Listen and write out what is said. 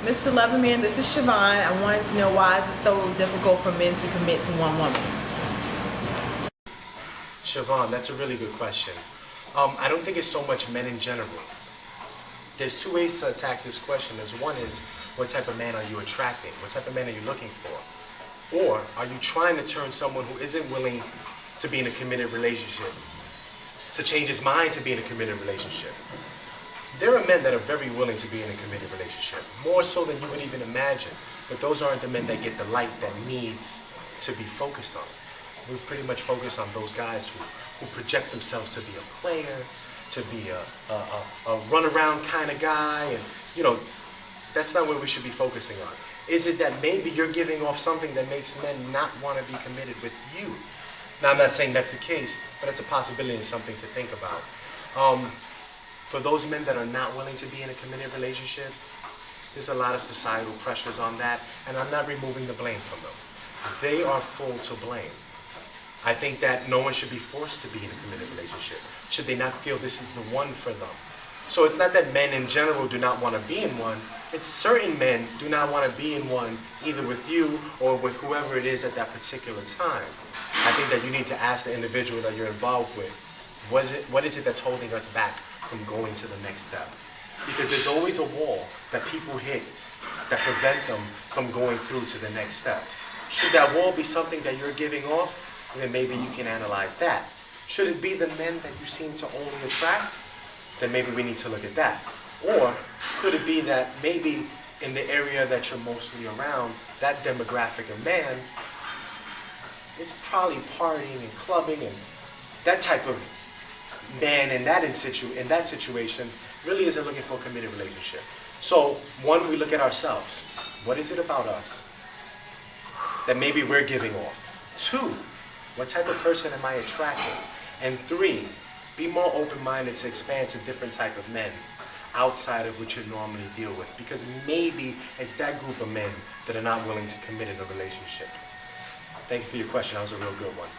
Mr. Loverman, this is Siobhan. I wanted to know why is it so difficult for men to commit to one woman? Siobhan, that's a really good question. I don't think it's so much men in general. There's two ways to attack this question. One is, what type of man are you attracting? What type of man are you looking for? Or are you trying to turn someone who isn't willing to be in a committed relationship to change his mind to be in a committed relationship? There are men that are very willing to be in a committed relationship, more so than you would even imagine. But those aren't the men that get the light that needs to be focused on. We pretty much focus on those guys who project themselves to be a player, to be a runaround kind of guy, and that's not what we should be focusing on. Is it that maybe you're giving off something that makes men not want to be committed with you? Now, I'm not saying that's the case, but it's a possibility and something to think about. For those men that are not willing to be in a committed relationship, there's a lot of societal pressures on that, and I'm not removing the blame from them. They are full to blame. I think that no one should be forced to be in a committed relationship, should they not feel this is the one for them. So it's not that men in general do not want to be in one, it's certain men do not want to be in one either with you or with whoever it is at that particular time. I think that you need to ask the individual that you're involved with, what is it that's holding us back from going to the next step? Because there's always a wall that people hit that prevent them from going through to the next step. Should that wall be something that you're giving off, then maybe you can analyze that. Should it be the men that you seem to only attract, then maybe we need to look at that. Or could it be that maybe in the area that you're mostly around, that demographic of man is probably partying and clubbing, and that type of man in that situation really isn't looking for a committed relationship. So one, we look at ourselves. What is it about us that maybe we're giving off? Two, what type of person am I attracting? And three, be more open-minded to expand to different type of men outside of what you normally deal with, because maybe it's that group of men that are not willing to commit in a relationship. Thank you for your question. That was a real good one.